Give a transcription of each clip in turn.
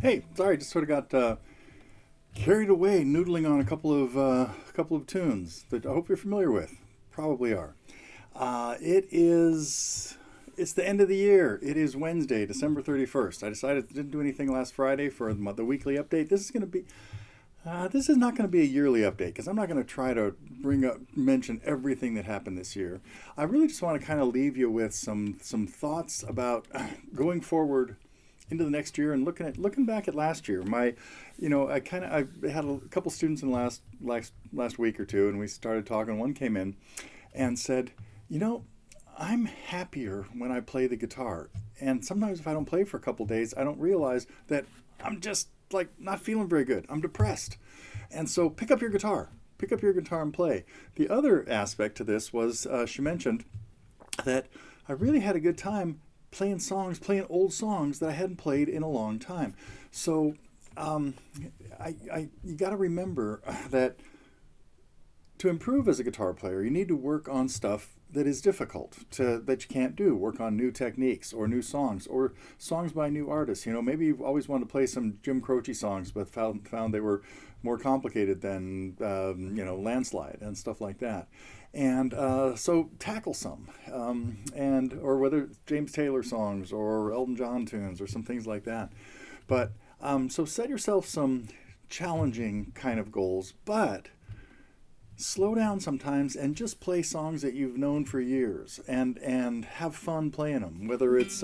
Hey, sorry, just sort of got carried away noodling on a couple of tunes that I hope you're familiar with. Probably are. It's the end of the year. It is Wednesday, December 31st. I decided I didn't do anything last Friday for the weekly update. This is not going to be a yearly update because I'm not going to try to mention everything that happened this year. I really just want to kind of leave you with some thoughts about going forward into the next year and looking back at last year. I had a couple students in last week or two, and we started talking. One came in and said, I'm happier when I play the guitar. And sometimes if I don't play for a couple days, I don't realize that I'm just like not feeling very good. I'm depressed. And so pick up your guitar and play. The other aspect to this was she mentioned that I really had a good time playing old songs that I hadn't played in a long time. So um, you got to remember that to improve as a guitar player, you need to work on stuff that is difficult that you can't do. Work on new techniques or new songs or songs by new artists. Maybe you've always wanted to play some Jim Croce songs, but found they were more complicated than Landslide and stuff like that. And so tackle some, or whether it's James Taylor songs or Elton John tunes or some things like that. But so set yourself some challenging kind of goals, but slow down sometimes and just play songs that you've known for years and have fun playing them. Whether it's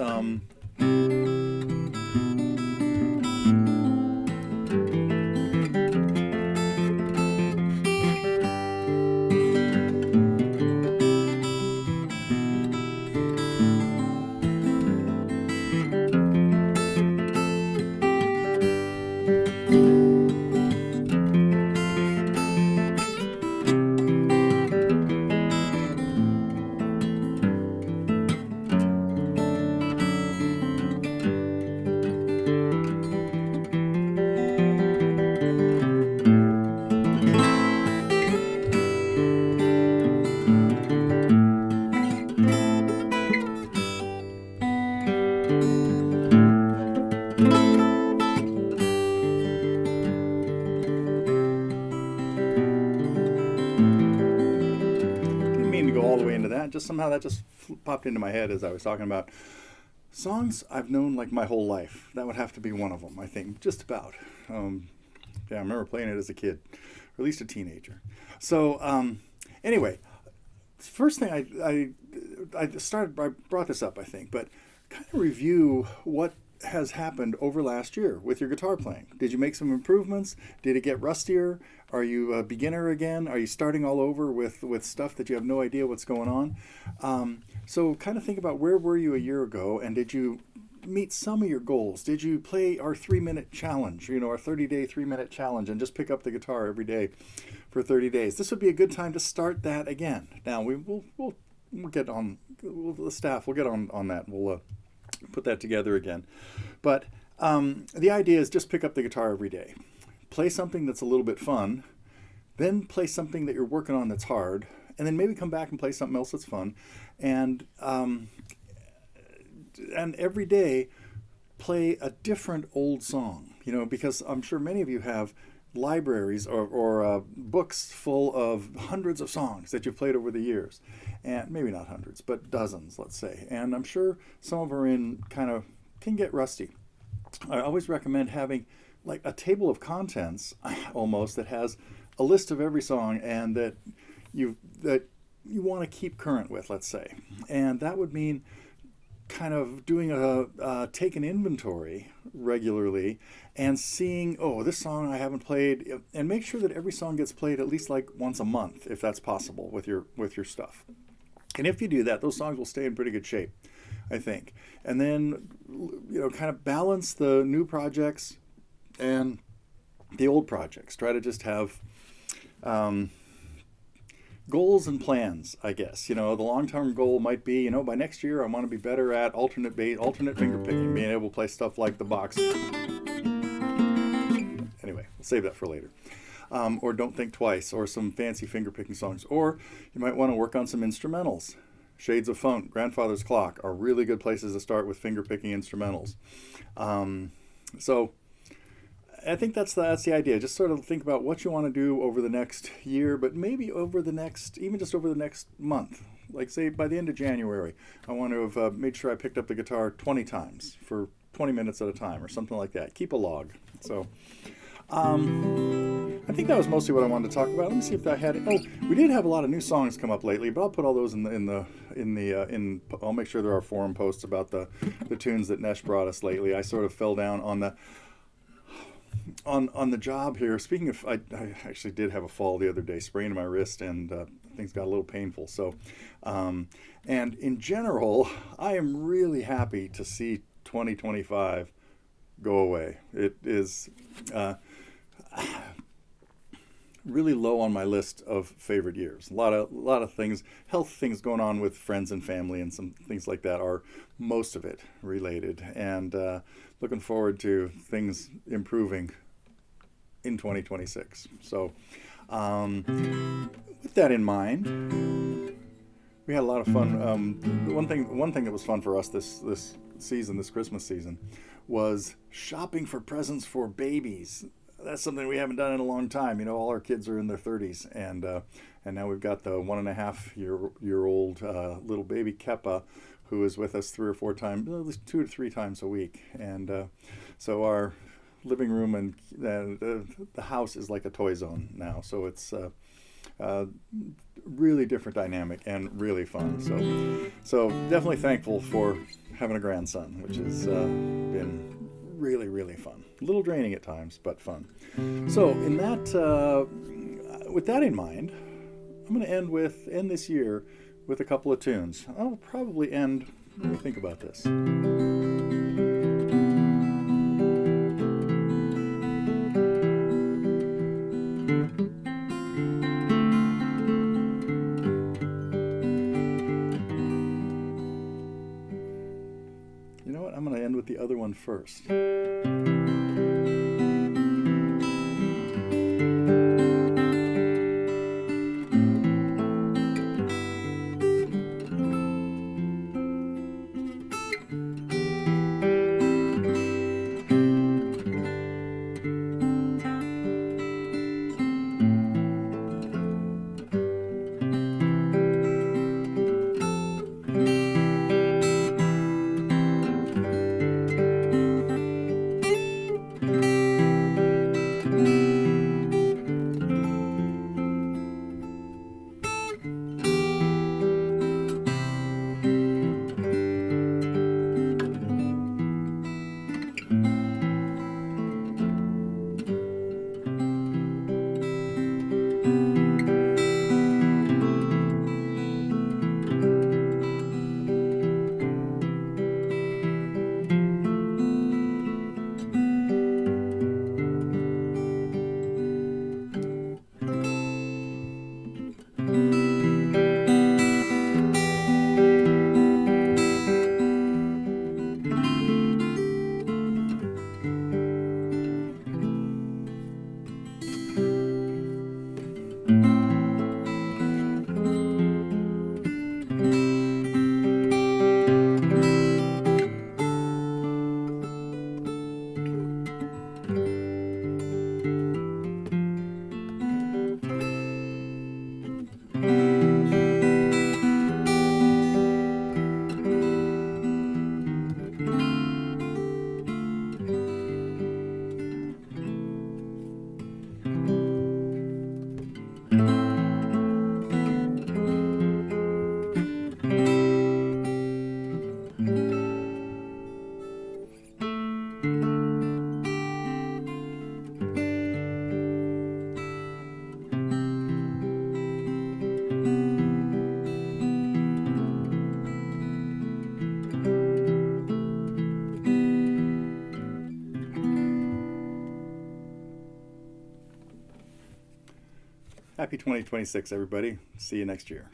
didn't mean to go all the way into that. Just somehow that just popped into my head as I was talking about songs I've known like my whole life. That would have to be one of them, I think, just about. Yeah, I remember playing it as a kid, or at least a teenager. So anyway, first thing I brought this up, I think, but kind of review what has happened over last year with your guitar playing. Did you make some improvements? Did it get rustier? Are you a beginner again? Are you starting all over with stuff that you have no idea what's going on? So kind of think about where were you a year ago, and did you meet some of your goals? Did you play our 3-minute challenge, our 30-day 3-minute challenge, and just pick up the guitar every day for 30 days? This would be a good time to start that again. Now we'll get on, the staff will get on that. We'll put that together again. But the idea is just pick up the guitar every day. Play something that's a little bit fun, then play something that you're working on that's hard, and then maybe come back and play something else that's fun. And every day play a different old song, because I'm sure many of you have libraries or books full of hundreds of songs that you've played over the years. And maybe not hundreds, but dozens, let's say. And I'm sure some of them can get rusty. I always recommend having like a table of contents almost that has a list of every song and that you want to keep current with, let's say. And that would mean kind of doing take an inventory regularly and seeing, this song I haven't played, and make sure that every song gets played at least like once a month, if that's possible with your stuff. And if you do that, those songs will stay in pretty good shape, I think. And then, kind of balance the new projects and the old projects. Try to just have goals and plans, I guess. The long-term goal might be, by next year I want to be better at alternate finger picking, being able to play stuff like the box. Anyway, we'll save that for later. Or Don't Think Twice, or some fancy finger picking songs. Or you might want to work on some instrumentals. Shades of Funk, Grandfather's Clock are really good places to start with finger picking instrumentals. So I think that's the idea. Just sort of think about what you want to do over the next year, but maybe even just over the next month. Like say by the end of January, I want to have made sure I picked up the guitar 20 times for 20 minutes at a time or something like that. Keep a log. So I think that was mostly what I wanted to talk about. Let me see if I had it. Oh, we did have a lot of new songs come up lately, but I'll put all those I'll make sure there are forum posts about the tunes that Nesh brought us lately. I sort of fell down on the job here. Speaking of, I actually did have a fall the other day, sprained my wrist, and things got a little painful. So, and in general, I am really happy to see 2025 go away. It is really low on my list of favorite years. A lot of things, health things going on with friends and family, and some things like that are most of it related. And looking forward to things improving in 2026. So, with that in mind, we had a lot of fun. One thing that was fun for us this season, this Christmas season, was shopping for presents for babies. That's something we haven't done in a long time. You know, all our kids are in their 30s, and now we've got the 1.5 year old little baby Keppa, who is with us 3 or 4 times, at least 2 to 3 times a week, and so our living room and the house is like a toy zone now. So it's really different dynamic and really fun. So definitely thankful for having a grandson, which has been really, really fun. A little draining at times, but fun. So with that in mind, I'm going to end this year with a couple of tunes. I'll probably end. Let me think about this. You know what? I'm going to end with the other one first. Happy 2026, everybody. See you next year.